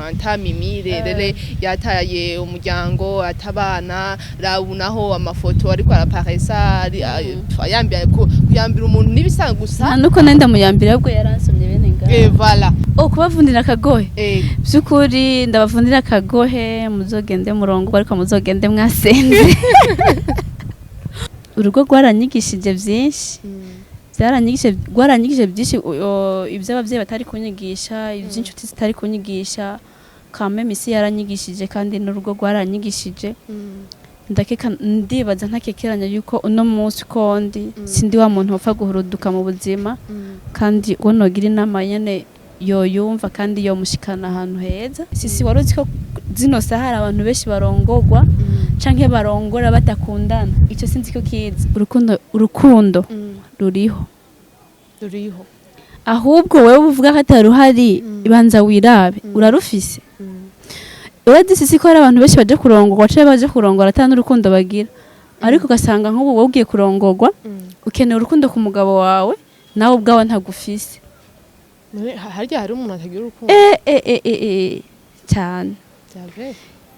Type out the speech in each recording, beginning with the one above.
anta MIREILLE yataye umuryango atabana rabunaho amafoto ariko araparesa yambira umuntu nibisanga gusa nuko nenda muyambira ahubwo yaransomye bene ngaho voilà kubavundira akagohe byukuri ndabavundira akagohe muzogende murongo ariko muzogende mwasenze urugo rwaranyigishije vyinshi rwaranyigishije byinshi ibyo abavyeyi batari kunyigisha iby'inshuti zitari kunyigisha kame misi yaranyigishije kandi n'urugo rwaranyigishije ndakeka ndibaza ntakekeranya yuko uno munsi kondi sindi wa muntu wapfa guhuruduka mu buzima kandi uwo nogira inama nyene yoyumva kandi yomushikana ahantu heza sisi waruzi ko zino sahara abantu benshi barongorwa canke barongora batakundana ico sinzi ko kizi urukundo ruriho ahubwo wewe uvuga ko ataruhari ibanza wirabe urarufise uradisi ko hari abantu benshi baje kurongorwa canke baje kurongora atana urukundo bagira ariko ugasanga nk'ubu wowe ugiye kurongorwa ukeneye urukundo ku mugabo wawe nawe ubwawe ntagufise harya hari umuntu atagira urukundo cyane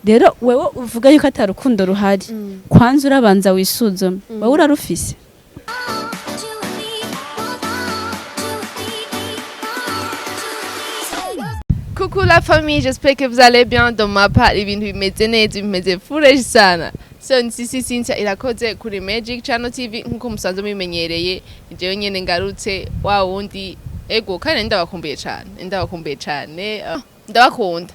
rero wewe uvuga yuko atarukundo ruhari kwanza urabanza wisuzume wowe urarufise Coucou la famille, j'espère que vous allez bien. Dans ma part, ibintu bimeze neza, bimeze fresh sana. So nsisi Cynthia irakoze kuri Magic Channel TV nkuko musanzwe mumenyereye. Jewe nyene ngarutse wa wundi ego kandi ndabakumbuye cyane. Ndabakunda.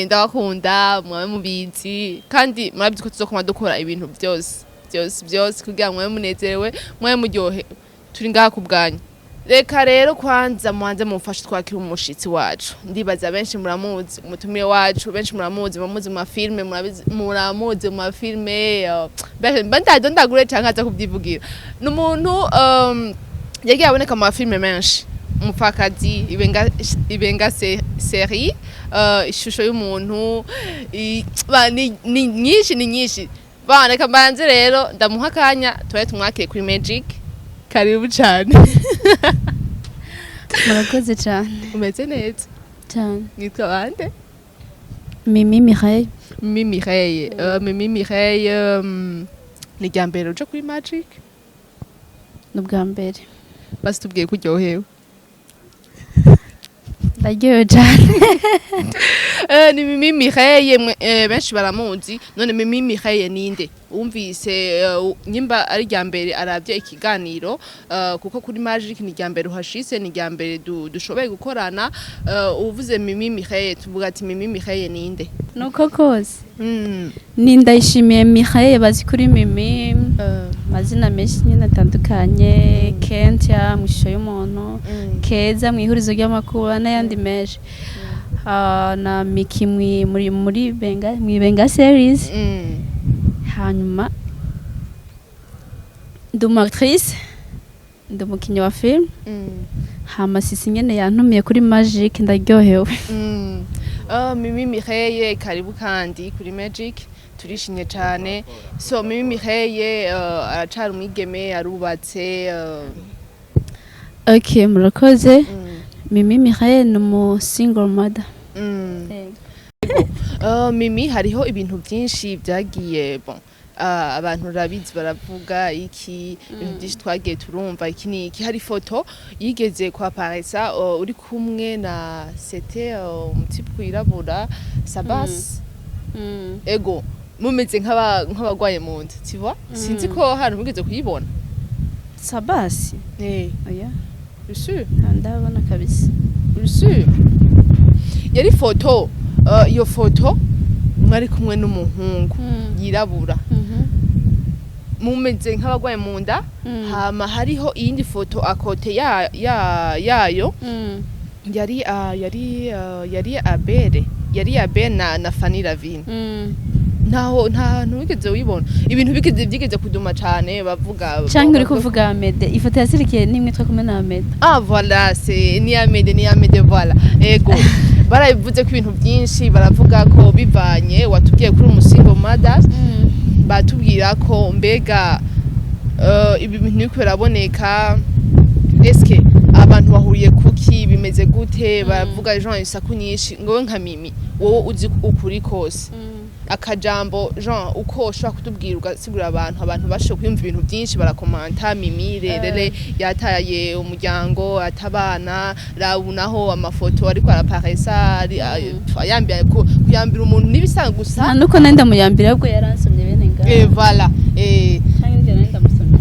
Ndabakunda mwabe mubizi kandi murabyize ko tuzokoma dukora ibintu byose kugira mwabe munezerewe, mwabe muryohe. Turi ngaha ku bwanyu. Reka rero kwanza mwanze mufashe twakira umushitsi wacu ndibaza benshi muramuzi umutumire wacu benshi muramuzi mu mafilme muramuzi mu mafilme bantaje ndagure cyangwa aza kubyivugira n'umuntu yagiye aboneka mu mafilme menshi umupfakazi ibenga série ishusho y'umuntu ni nyinshi bana reka mbanze rero ndamuha akanya tubaye tumwakire kuri Magic. Karibu cyane. Murakoze cyane. Umeze neza cyane. Nitwa bande? MIREILLE. MIREILLE ni ryambere uje kuri Magic? Nubwa mbere. Basi tubwiye kuryohewe. Ndaryohewe cyane. Ni MIREILLE benshi baramuzi none MIREILLE ninde umvise nyimba ari ryambere aravye ikiganiro kuko kuri Magic ni ryambere uhashise ni ryambere dushoboye gukorana uvuze MIREILLE tuvuga ati MIREILLE ninde nuko kose ni ndayishimiye MIREILLE bazi kuri Mimi mazina menshi nyine atandukanye Kentia mwishyo y'umuntu Keza mwihurizo ry'amakuba n'ayandi menshi na Miki muri benga series hanyuma ndumu actrice ndumukinyi wa film hama sisi nyene yantumiye kuri Magic ndaryohewe MIREILLE karibu kandi kuri Magic turishimye cyane so MIREILLE aracari umwigeme arubatse okay murakoze MIREILLE ni mu single mother Mimi hariho ibintu byinshi byagiye bon abantu rabizi baravuga iki ibintu byinshi twagiye turumva iki niki hari foto yigeze kwa paresa uri kumwe na c'était umutipe kwirabura Sabas ego mumeze nk'abagwaye mu nda tu vois sinzi ko hano mugeze kuyibona Sabas oya sûr ndabona kabisa sûr yari foto iyo foto mwari kumwe n'umuhungu yirabura mumeze nk'abagwaye mu nda hama hariho iyindi foto akote yayo yari Abere na Fanny Lavine nta wigeze wibona ibintu byigeze kuduma cyane bavuga canke uri kuvuga Amédée ifoto yasirikiye nimwe twakumwe na Amédée voilà c'est ni Amédée voilà ego barabivuze ko ibintu byinshi baravuga ko bivanye watubwiye kuri umusingo mothers batubwira ko mbega ibi bintu biko biraboneka eske abantu bahuriye kuki bimeze gute bavuga Jean isaku nyinshi ngowe nka Mimi wowe uzi ukuri kose akajambo Jean uko ushobora kutubwira ugasigura abantu bashoboye kwiyumva ibintu byinshi barakomanta MIREILLE yataye umuryango atabana rabunaho amafoto ariko araparesa yambiye kuyambira umuntu nibisanga gusa nuko nenda muyambira ubwo yaransomye bene ngaho voilà kandi nje nenda musomye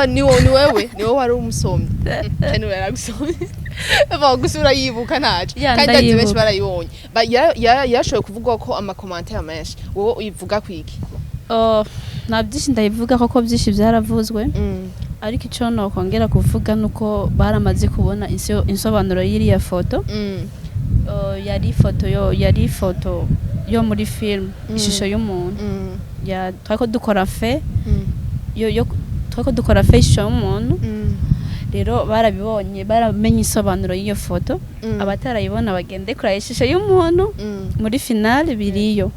ni wewe wari umusomye cyane yaragusomye gusura yibuka ntaje kandi benshi barayibonye yashoboye kuvuga ko amakomantere menshi wowe uyivuga kwiki nta byinshi ndayivuga koko byinshi byaravuzwe ariko icyo nokongera kuvuga nuko baramaze kubona insobanuro y'iriya foto yari ifoto yo muri film ishusho y'umuntu twako dukora fe twako dukora fe ishusho y'umuntu rero barabibonye baramenye isobanuro y'iyo foto abatarayibona bagende kuri ishusho y'umuntu muri finale biriyo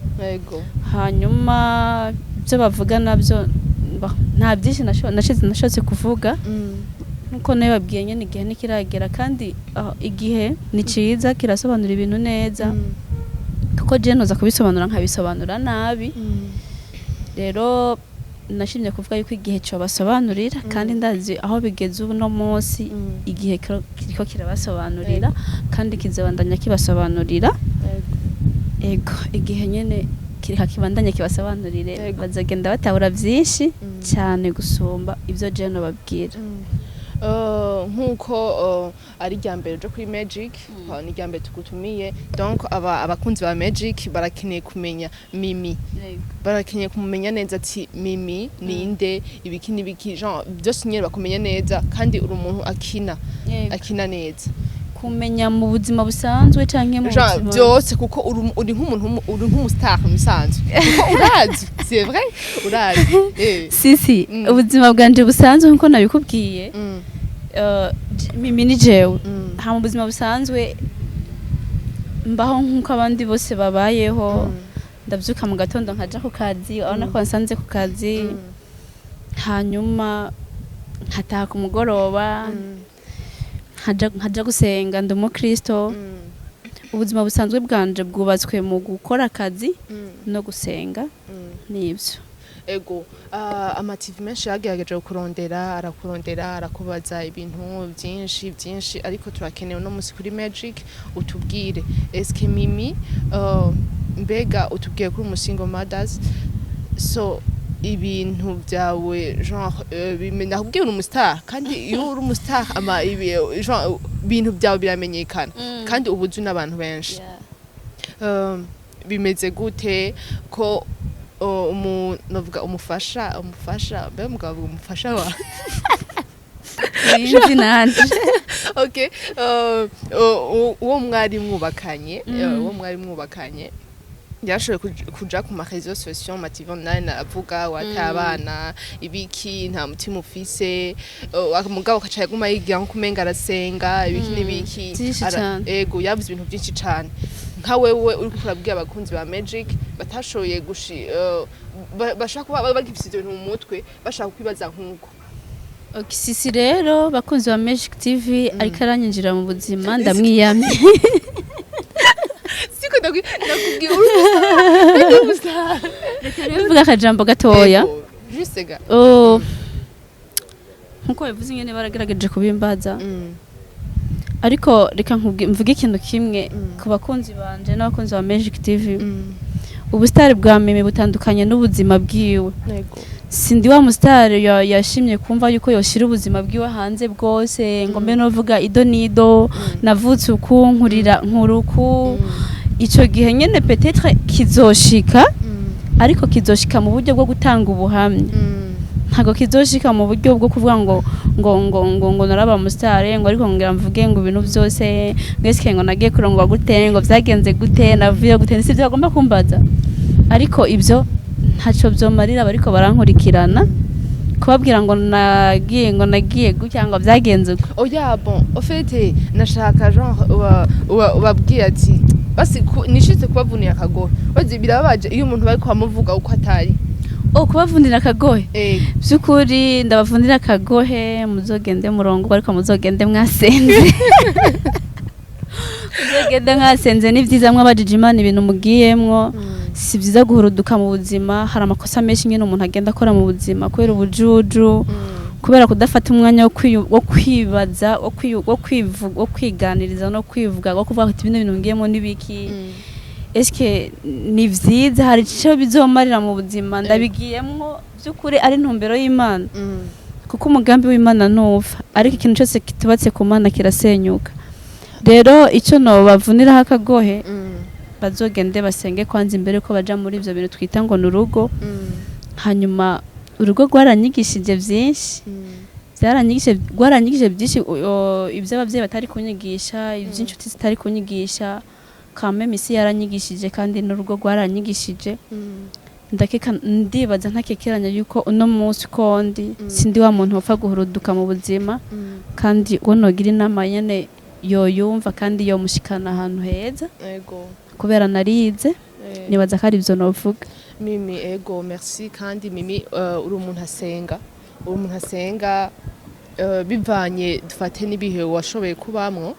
hanyuma byo bavuga nabyo nta byinshi nashotse kuvuga nkuko nayo babwiye nyene igihe nikiragera kandi igihe ni ciza kirasobanura ibintu neza kuko je noza kubisobanura nkabisobanura nabi rero nashimye kuvuga yuko igihe cyo basobanurira kandi ndazi aho bigeze ubu no munsi igihe kiriko kirabasobanurira kandi kizabandanya kibasobanurira ego igihe nyene kirika kibandanya kibasobanurire bazagenda batabura byinshi cyane gusumba ibyo je no babwira nkuko ari ryambere ryo kuri Magic ni ryambere tugutumiye donc abakunzi ba Magic barakeneye kumenya Mimi barakeneye kumenya neza ati Mimi ninde ibiki Jean byose nyene bakumenya neza kandi uri umuntu akina neza kumenya mu buzima busanzwe canke mu buzima byose kuko uri nk'umuntu uri nk'umustar musanzwe kuko urazi c'est vrai urazi si ubuzima bwanje busanzwe nkuko nabikubwiye Mimi ni jewe ha mu buzima busanzwe mbaho nkuko abandi bose babayeho ndabyuka mu gatondo nkaja ku kazi abona ko nsanze ku kazi hanyuma nkataha ku mugoroba nkaja gusenga ndi umukristo ubuzima busanzwe bwanje bwubatswe mu gukora akazi no gusenga nibyo ego amativi menshi yagerageje kurondera arakubaza ibintu byinshi ariko turakenewe no musi kuri Magic utubwire eske Mimi mbega utubwiye kuri umusingo mothers so ibintu byawe genre nakubwiye uri umustar kandi iyo uri umustar ibintu byawe biramenyekana kandi ubuzu n'abantu benshi bimeze gute ko novuga umufasha mbe mugabo umufasha wa Yinzi nanje okay uwo mwari mwubakanye yashoboye kuja ku marezo social mativo nane avuga watabana ibiki nta mutima ufise mugabo kacaye guma yigira nko kumenga arasenga ibiki n'ibiki ego yavuze ibintu byinshi cyane nka wewe uri kurabwiye abakunzi ba Magic batashoboye bashaka kuba bagifise ibintu mu mutwe bashaka kwibaza nkuko sisi rero bakunzi ba Magic TV ariko aranyinjira mu buzima ndamwiyamye siko ndakubwiye uri umustar bivuga akajambo gatoya jusega nkuko bivuze nyene baragerageje kubimbaza ariko reka mvuge ikintu kimwe ku bakunzi banje n'abakunzi ba Magic TV ubustari bwa Mimi butandukanye n'ubuzima bwiwe sindi wa mustar yashimye kumva yuko yoshira ubuzima bwiwe hanze bwose ngo mbe novuga ido nido navutse uku nkurira nkuruku ico gihe nyene peut-être kizoshika ariko kizoshika mu buryo bwo gutanga ubuhamya ntago kizoshika mu buryo bwo kuvuga ngo naraba mustare ngo ariko ngira mvuge ngo ibintu byose ngese ngo nagiye kurongwa gute ngo byagenze gute navuye gute nisi byagomba kumbaza ariko ibyo ntaco byomarira bariko barankurikirana kubabwira ngo nagiye gutya ngo byagenze uko oya bon au fait nashaka genre ubabwiye ati basi nishitse kubavuniye akagoro bazi birabaje iyo umuntu bari kwamuvuga uko atari kubavunira akagohe ego by'ukuri ndabavunira akagohe muzogende murongo ariko muzogende mwasenze muzogende mwasenze ni byiza mwabajije Imana ibintu mugiyemwo si byiza guhuruduka mu buzima hari amakosa menshi nyine umuntu agenda akora mu buzima kubera ubujuju kubera kudafata umwanya wo kwibaza wo kwiganiriza no kwivuga wo kuvuga ati ibintu ngiyemo nibiki eske ni vyiza hari ico bizomarira mu buzima ndabigiyemwo by'ukuri ari ntumbero y'Imana kuko umugambi w'Imana ntuva ariko ikintu cyose kitubatse ku Mana kirasenyuka rero ico no bavunira akagohe bazogende basenge kwanza imbere ko baja muri ivyo bintu twita ngo nurugo hanyuma urugo rwaranyigishije vyinshi rwaranyigishije byinshi ibyo abavyeyi batari kunyigisha ivyinshi zitari kunyigisha canke misi yaranyigishije kandi n'urugo rwaranyigishije ndakeka ndibaza ntakekeranya yuko uno munsi kondi sindi wa muntu wapfa guhuruduka mu buzima kandi wonogira inama nyene yoyumva kandi yomushikana ahantu heza ego kubera narize nibaza ko ari ivyo novuga Mimi ego merci kandi Mimi uri umuntu asenga bivanye dufate n'ibihe washoboye kubamwo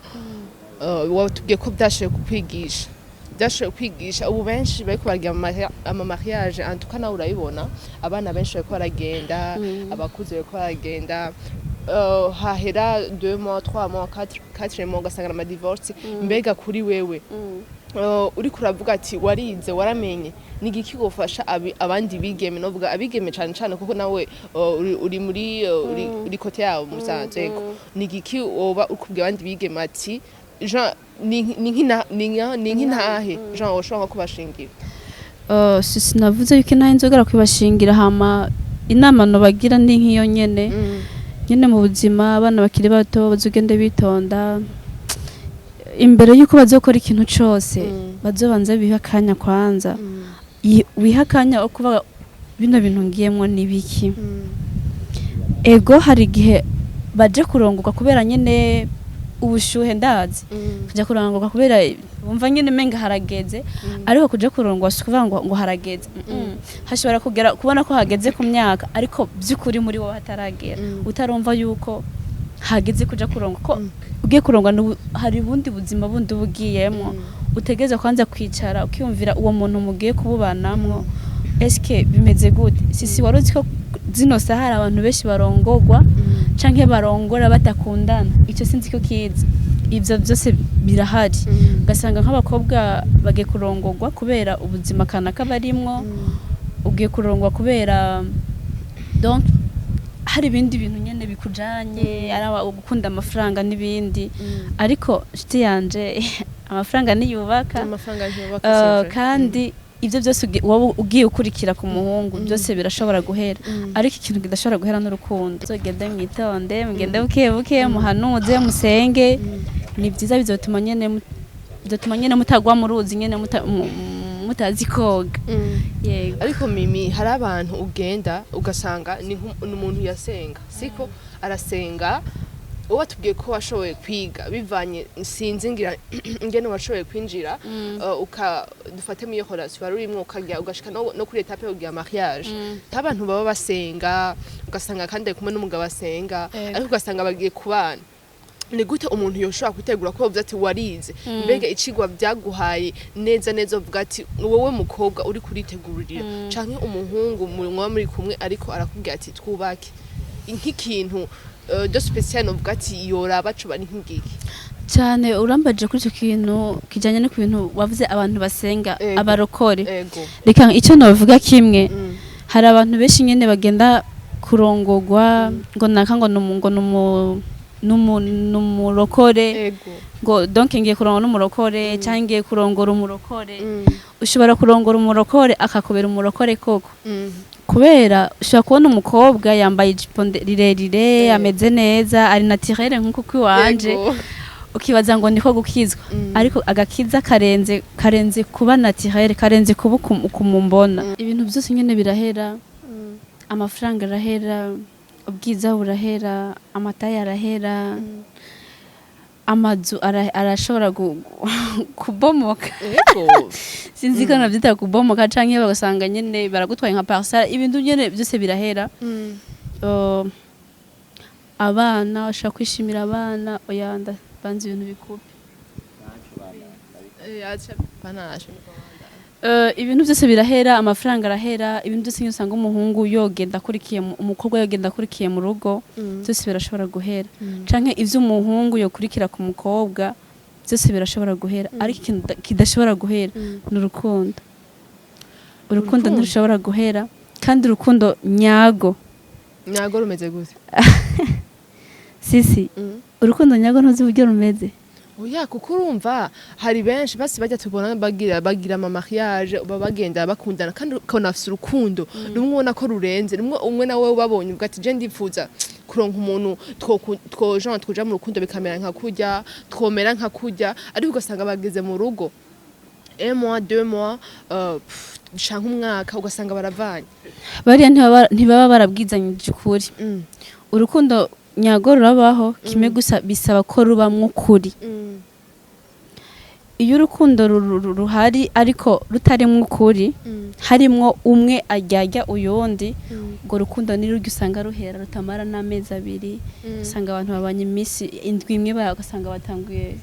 watubwiye ko byashoboye kwigisha ubu benshi bariko baragira ama mariage en tout cas nawe urayibona abana benshi bariko baragenda abakuze bariko baragenda hahera 2 mois 3 mois 4 mois ugasanga ama divorce mbega kuri wewe uri kuravuga ati warize waramenye nigiki gufasha abandi bigeme novuga abigeme cyane cyane kuko nawe uri muri uri kote yawo musanze nigiki oba ukubwiye abandi bigeme ati Jean ni ntahe Jean woshobora kubashingira sinavuze yuko ntahe nzogera kubashingira hama inama no bagira ni nkiyo nyene mu buzima abana bakiri bato bazogende bitonda imbere yuko bazokora ikintu cyose bazobanza biha kanya kwanza wiha kanya okuba bino bintu ngiyemwo nibiki ego hari gihe baje kurongoka kubera nyene ubushuhe ndazi kuja kurongoka kubera bumva nyene menga harageze ariko kuja kurongwa kuvuga ngo harageze hashobora kugera kubona ko hageze ku myaka ariko byukuri muri wo hataragera utarumva yuko hageze kuja kurongwa ko ugiye kurongwa hari bundi buzima bundi bugiyemo utegeza kwanza kwicara ukiyumvira uwo muntu mugiye kububanamwo eske bimeze gute sisi waruzi ko zino sahara abantu benshi barongogwa canke barongora batakundana icyo sinzi ko kiza ivyo byose birahari gasanga nk'abakobwa bagiye kurongogwa kubera ubuzima kanaka barimwo ugiye kurongwa kubera donc hari ibindi bintu nyene bikujanye araba gukunda amafaranga n'ibindi ariko shiti yanje amafaranga niyubaka kandi ivyo byose ugiye ukurikira ku muhungu byose birashobora guhera ariko ikintu kidashobora guhera n'urukundo zogende mwitonde mugende buke muhanuze musenge ni byiza bizotuma nyene mutagwa mu ruzi nyene mutazi koga yego ariko Mimi hari abantu ugenda ugasanga ni umuntu yasenga siko arasenga uba tubwiye ko washoboye kwiga bivanye sinzi ngira ingene washoboye kwinjira dufate mu relation wari urimo ukajya ugashika no kuri etape yo mariage abantu baba basenga ugasanga kandi kumwe n'umugabo asenga ariko ugasanga bagiye kubana ni gute umuntu yoshobora kwitegura ko ati warize mbega icigwa byaguhaye neza uvuga ati wowe mukobwa uri kuritegurira canke umuhungu muri kumwe ariko arakubwira ati twubake nk'ikintu de spécial uvuga ati yoraba cuba ni nk'igiki cyane urambaje kuri icyo kintu kijanye no kubintu wavuze abantu basenga abarokore reka icyo novuga kimwe hari abantu benshi nyene bagenda kurongogwa ngo naka ngo numurokore ngo donc ngiye kurongora n'umurokore cyangwa ngiye kurongora umurokore ushobora kurongora umurokore akakubera umurokore koko kubera ushobora kubona umukobwa yambaye ijipo rirerire ameze neza ari naturel nkuko kwiwanje ukibaza ngo niko gukizwa ariko agakiza karenze kuba naturel karenze kuba ukumumbona ibintu byose nyene birahera amafaranga arahera ubwiza burahera amataye arahera amazu arashobora kubomoka yego sinzi ko navyita kubomoka canke bagasanga nyene baragutwaye nka parcelle ibintu nyene byose birahera abana ushaka kwishimira abana oya banze ibintu bikubi ibintu byose birahera amafaranga arahera ibintu byose usanga umuhungu yogenda akurikiye umukobwa yogenda akurikiye mu rugo byose birashobora guhera canke ivyo umuhungu yokurikira ku mukobwa byose birashobora guhera ariko ikintu kidashobora guhera ni urukundo ntirushobora guhera kandi urukundo nyago rumeze gute sisi urukundo nyago ntuzi uburyo rumeze oya kuko urumva hari benshi basi bajya tubona bagira ama mariage bagenda bakundana kandi ukabona afite urukundo rumwe ubona ko rurenze rumwe umwe nawe ubabonye ubwo ati je ndifuza kuronka umuntu twoja mu rukundo bikamera nka kurya twomera nka kurya ariko ugasanga bageze mu rugo 1 mois 2 mois canke umwaka ugasanga baravanye bariya ntibaba barabwizanyije ukuri urukundo nyago rurabaho kimwe gusa bisaba ko rubamwo ukuri iyo urukundo ruhari ariko rutarimwo ukuri harimwo umwe ajyajya uyundi ngo rukundo niruryo usanga ruhera rutamara n'amezi 2 usanga abantu babanye iminsi indwi imwe bagasanga batanguye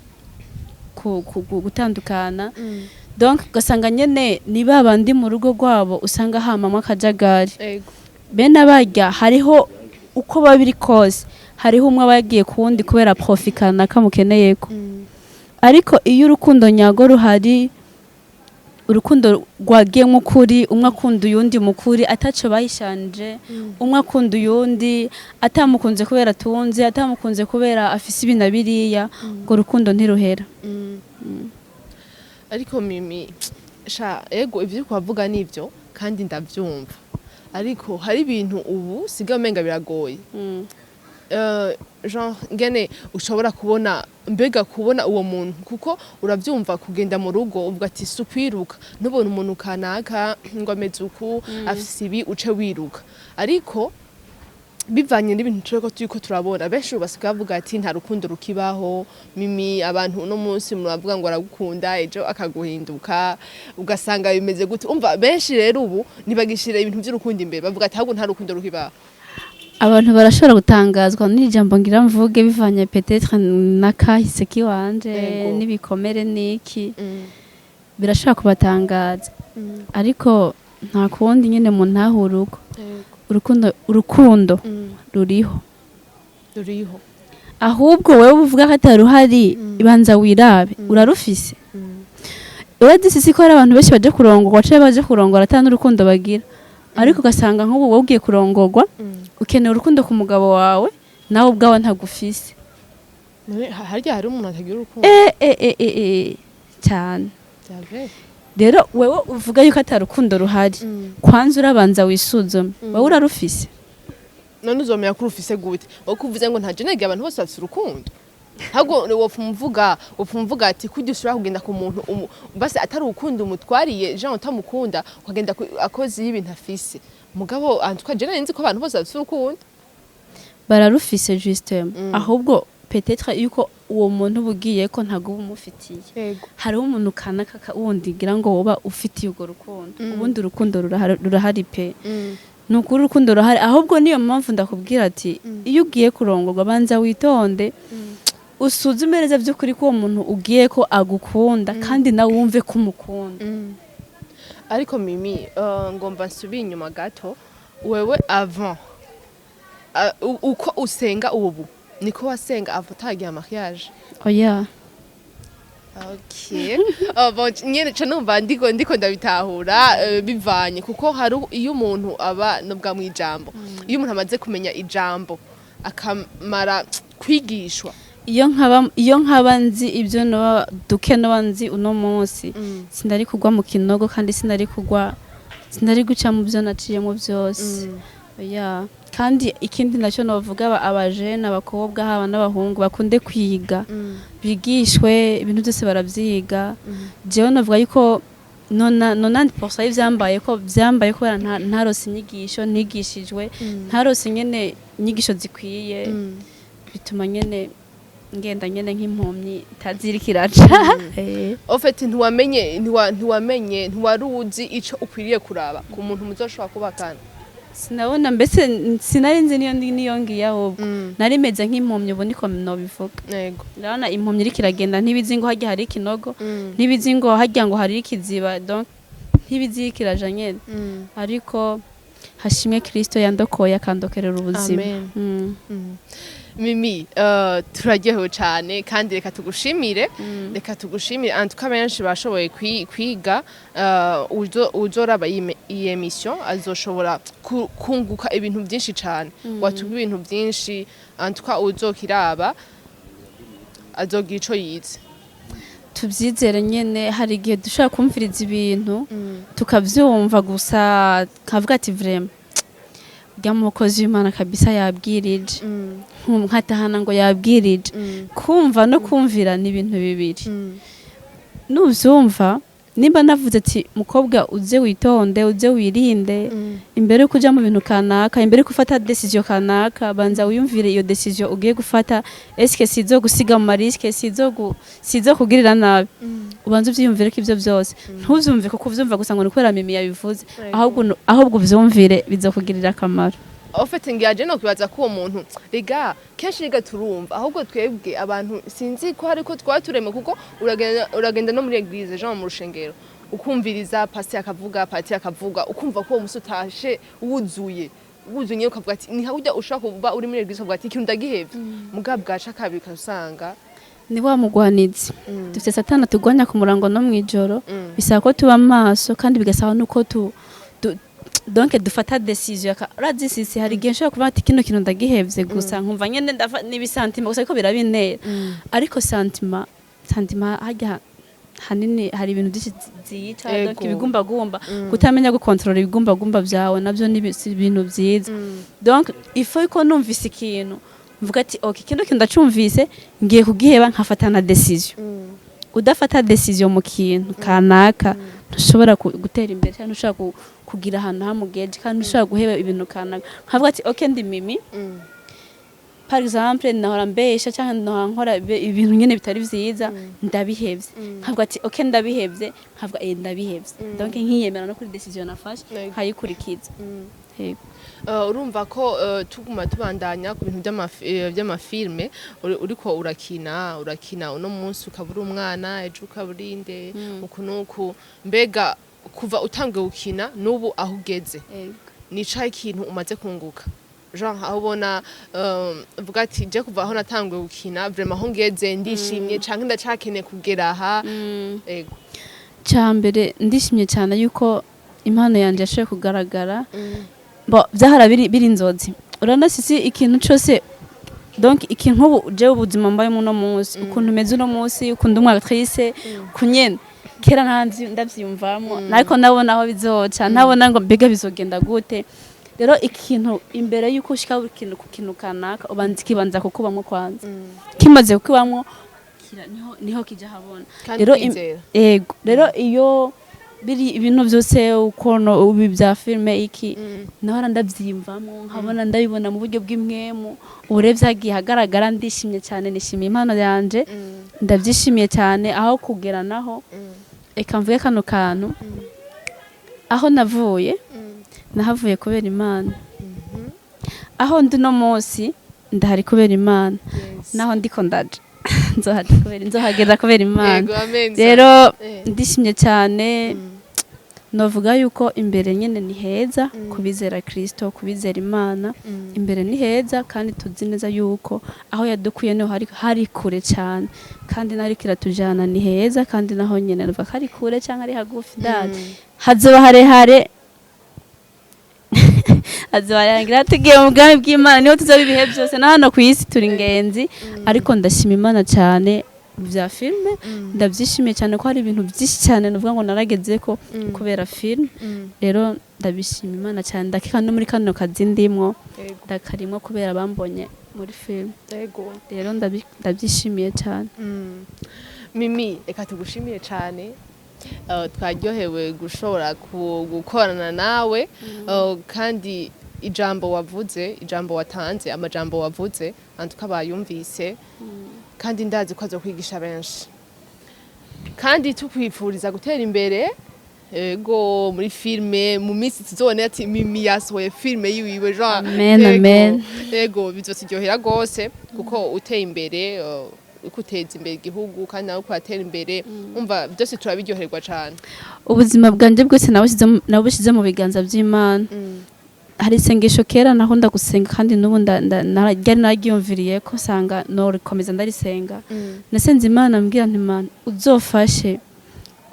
gutandukana donc ugasanga nyene niba abandi mu rugo rwabo usanga hamamwe akajagari bene abarya hariho uko babiri kose hariho umwe abagiye kuwundi kubera profikana kamukeneyeko ariko iyo urukundo nyago ruhari urukundo rwagiyemo ukuri umwe akunda uyundi mukuri ataco bayishanje umwe akunda uyundi atamukunze kubera tunze atamukunze kubera afise ibintu biriya ngo rukundo ntiruhera ariko mimi ego ivyo kwavuga nivyo kandi ndavyumva ariko hari ibintu ubu siga umenga biragoye genre ngene ushobora kubona uwo muntu kuko uravyumva kugenda mu rugo uvuga ati sukwiruka ntubone umuntu kanaka ngo ameze uku afise ibi uce wiruka ariko bivanye n'ibintu turiko turabona benshi basigaye bavuga ati nta rukundo rukibaho mimi abantu uno munsi muravuga ngo aragukunda ejo akaguhinduka ugasanga bimeze gute umva benshi rero ubu nibagishira ibintu by'urukundo imbere bavuga ati ahubwo nta rukundo rukibaho abantu barashobora gutangazwa n'ijambo ngira mvuge bivanye peut-être nakahise kiwanje n'ibikomere niki birashobora kubatangaza ariko nta kundi nyene mu ntahuruko urukundo ruriho ahubwo wewe uvuga ko ataruhari ibanza wirabe urarufise uradisi siko hari abantu benshi baje kurongorwa cyangwa baje kurongora atana urukundo bagira ariko ugasanga nk'ubu wowe ugiye kurongorwa ukeneye urukundo ku mugabo wawe nawe ubwawe ntagufise harya hari umuntu atagira urukundo cyane rero wewe uvuga yuko atarukundo ruhari kwanza urabanza wisuzume wowe urarufise none uzomenya ko urufise gute wowe kuvuze ngo ntaje nege abantu bose bafise urukundo ahubwo wopfumvuga ati kujya ushobora kugenda ku muntu basi atari urukundo umutwariye jean utamukunda ukagenda akoze y'ibintu afise mugabo twaje nzi ko abantu bose bafise urukundo bararufise justement ahubwo peut-être yuko uwo muntu bugiye ko ntago umufitiye hariho umuntu kanaka wundi gira ngo woba ufitiye ugo rukundo ubundi urukundo rurahari pe nukuri urukundo ruhari ahubwo niyo mpamvu ndakubwira ati iyo ugiye kurongorwa banza witonde usuzume neza by'ukuri ko uwo muntu ugiye ko agukunda kandi nawe wumve ko umukunda ariko mimi ngomba nsubiye inyuma gato wewe avant uko usenga ubu niko wasenga avutagiye mariage oya okay bon nyene canumva ndiko ndabitahura bivanye kuko hari iyo umuntu aba nubwa mu ijambo iyo umuntu amaze kumenya ijambo akamara kwigishwa iyo nkaba nzi ibyo no duke no nzi uno munsi sindari kugwa mu kinogo kandi sindari guca mu byo naciyemo byose oya kandi ikindi nacyo navuga abajene abakobwa haba n'abahungu bakunde kwiga bigishwe ibintu byose baravyiga jewe navuga yuko 90% y'ivyambaye ko kubera ntarose inyigisho nigishijwe ntarose nyene inyigisho zikwiye bituma nyene ngenda nyene nk'impumyi itazirikiraca en fait ntiwaruzi ico ukwiriye kuraba ku muntu muzoshobora kubakana sinabona mbese sinari nzi niyo ngiye ahubwo nari meze nk'impumyi ubu niko nobivuga yego ndabona impumyi iriko iragenda ntibizi ngo hajya hari ikinogo ntibizi ngo hajya ngo hari ikiziba donc ntibizirikiraja nyene ariko hashimwe Kristo yandokoye akandokerera ubuzima Mimi turaryohewe cyane kandi reka tugushimire antuka benshi bashoboye kwiga uzoraba iyi emission azoshobora kunguka ibintu byinshi cyane watuga ibintu byinshi antuka uzokiraba azogira ico yize tubyizere nyene hari igihe dushaka kumviriza ibintu tukavyumva gusa kavuga ati vraiment umukozi w'Imana kabisa yabwirije nkatahana ngo yabwirije kumva no kumvira ni ibintu bibiri nuvyumva nimba navuze ati mukobwa uze witonde uze wirinde imbere yo kuja mu bintu kanaka imbere yo gufata decision kanaka banza wiyumvire iyo decision ugiye gufata eske sizo gusiga mu mariske sizo kugirira nabi ubanza uvyiyumvire ko ivyo byose ntuvyumve kuko uvyumva gusa ngo nukwera Mimi yabivuze ahubwo uvyumvire bizokugirira akamaro ofete ngiyaje no kwibaza ko uwo muntu rega kenshi rega turumva ahubwo twebwe abantu sinzi ko hariko twatureme kuko uragenda no muri eglise Jean mu rushengero ukumviriza pasi akavuga pati akavuga ukumva ko uwo musutashe wuzuye ukavuga ati ni hajya ushaka kuba uri muri eglise ukavuga ati ikintu ndagihevye mugabo bwaca kabika usanga ni wa mugwanizi dufite satana tugwanya ku murango no mwijoro bisaba ko tuba maso kandi bigasaba nuko donc dufata decision radisisi hari gihe nshobora kuba ati kino kintu ndagihevye gusa nkumva nyene nibisantima gusa ariko birabintera ariko santima hajya hanini hari ibintu byinshi ziyica donc ibigumbagumba kutamenya gukontrola ibigumbagumba vyawe navyo ni ibintu vyiza donc il faut ko numvise ikintu mvuga ati okay kino kintu ndacumvise ngiye kugiheba nkafatana decision udafata decision mu kintu kanaka ntushobora gutera imbere cyane ushaka kugira ahantu hamugeje kandi ushaka guheba ibintu kanaka nkavuga ati okay ndi Mimi par exemple nahora mbesha cyangwa nahora nkora ibintu nyene bitari vyiza ndabihevye nkavuga ati okay ndabihevye nkavuga ndabihevye donc nkiyemera no kuri decision nafashe nkayikurikiza urumva ko tuguma tubandanya ku bintu by'amafilme uriko urakina uno munsi ukabura umwana ejo ukaburinde ukunuku mbega kuva utangiye gukina n'ubu aho ugeze nica ikintu umaze kunguka Jean aho ubona vuga ati je kuva aho natangiye gukina vraiment aho ngeze ndishimye canke ndacakeneye kugera aha ego cyambere ndishimye cyane yuko impano yanje yashoboye kugaragara byahara biri inzozi uranasisi ikintu cyose donc ikintu ubu je ubuzima mbaye muno munsi ukuntu meze uno munsi ukunda umwactrice kunyene kera ntanzi ndavyumvamo ariko nabona aho bizoca ntabona ngo mbega bizogenda gute rero ikintu imbere yuko ushika ikintu ku kintu kanaka ubanza kibanza kukubamwo kwanza kimaze kukubamwo niho kija habona rero iyo biri ibintu byose ukono ubi bya filme iki nahora ndavyimvamo nkabona ndabibona mu buryo bw'imwemu uburebye agiye hagaragara ndishimye cyane nishimiye impano yanje ndabyishimiye cyane aho kugera naho eka mvuye kano kantu aho navuye nahavuye kubera Imana aho ndi no munsi ndahari kubera Imana naho ndiko ndaje nzohagera kubera Imana rero ndishimye cyane novuga yuko imbere nyene ni heza kubizera Kristo kubizera Imana imbere ni heza kandi tuzi neza yuko aho yadukuye no hari kure cyane kandi nari kiratujana ni heza kandi naho nyene nuva hari kure cyangwa ari hagufi dati hazoba harehare azayangira tugiye mu bwami bw'Imana niho tuzoba ibihe byose na hano ku isi turi ingenzi ariko ndashima Imana cyane bya filme ndabyishimiye cyane ko hari ibintu byinshi cyane nuvuga ngo narageze ko kubera film rero ndabishima Imana cyane ndakika no muri kano kazi ndimwo ndakarimwo kubera bambonye muri film rero ndabyishimiye cyane Mimi eka tugushimiye cyane twaryohewe gushobora gukorana nawe kandi ijambo wavuze ijambo watanze amajambo wavuze antuka bayumvise kandi ndazi ko azokwigisha benshi kandi tukwifuriza gutera imbere ego muri filme mu minsi tuzone ati Mimi yasohoye filme yiwiwe genre amen ego bizotujyohera gose kuko uteye imbere ukuteza imbere igihugu kandi nawe kwatera imbere umva byose turabiryoherwa cyane. ubuzima bwanje bwose nabushize mu biganza by'Imana. Hari isengesho kera naho ndagusenga kandi n'ubu ryari naryumviriye ko sanga no rikomeza ndarisenga. Nasenze Imana mbwira nti Imana uzofashe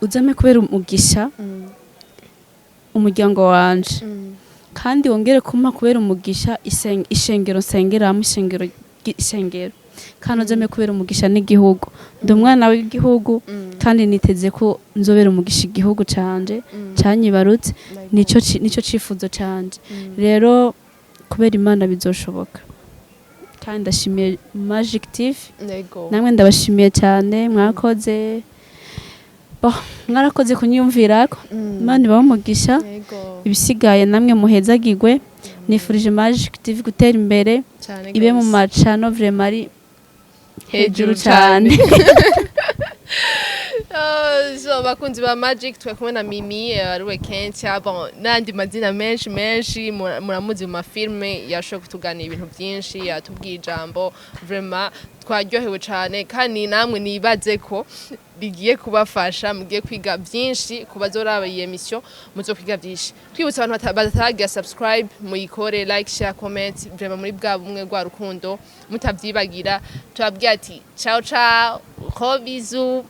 uzame kubera umugisha umuryango wanje kandi wongere kumpa kubera umugisha ishengero nsengeramo ishengero kandi uzame kubera umugisha n'igihugu. Ndi umwana w'igihugu kandi niteze ko nzobera umugisha igihugu canje canyibarutse nico cifuzo canje. Rero kubera Imana bizoshoboka kandi ndashimiye Magic TV namwe ndabashimiye cyane mwakoze mwarakoze kunyumvirako. Imana ibahe umugisha ibisigaye namwe muhezagirwe. Nifurije Magic TV gutera imbere ibe mu macano vraiment hejuru cyane. So bakunzi ba Magic twe kumwe na Mimi ariwe kenshi bon nandi mazina menshi muramuzi mu mafilme yashoboye kutuganira ibintu byinshi yatubwiye ijambo vraiment twaryohewe cyane kandi namwe nibaze ko bigiye kubafasha mugiye kwiga byinshi kubazoraba iyi emission muzokwiga byinshi. Twibutsa abantu bataragira subscribe muyikore like share comment vraiment muri bwa bumwe rwa rukundo mutavyibagira. Tubabwiye ati ciao ciao, gros bisous.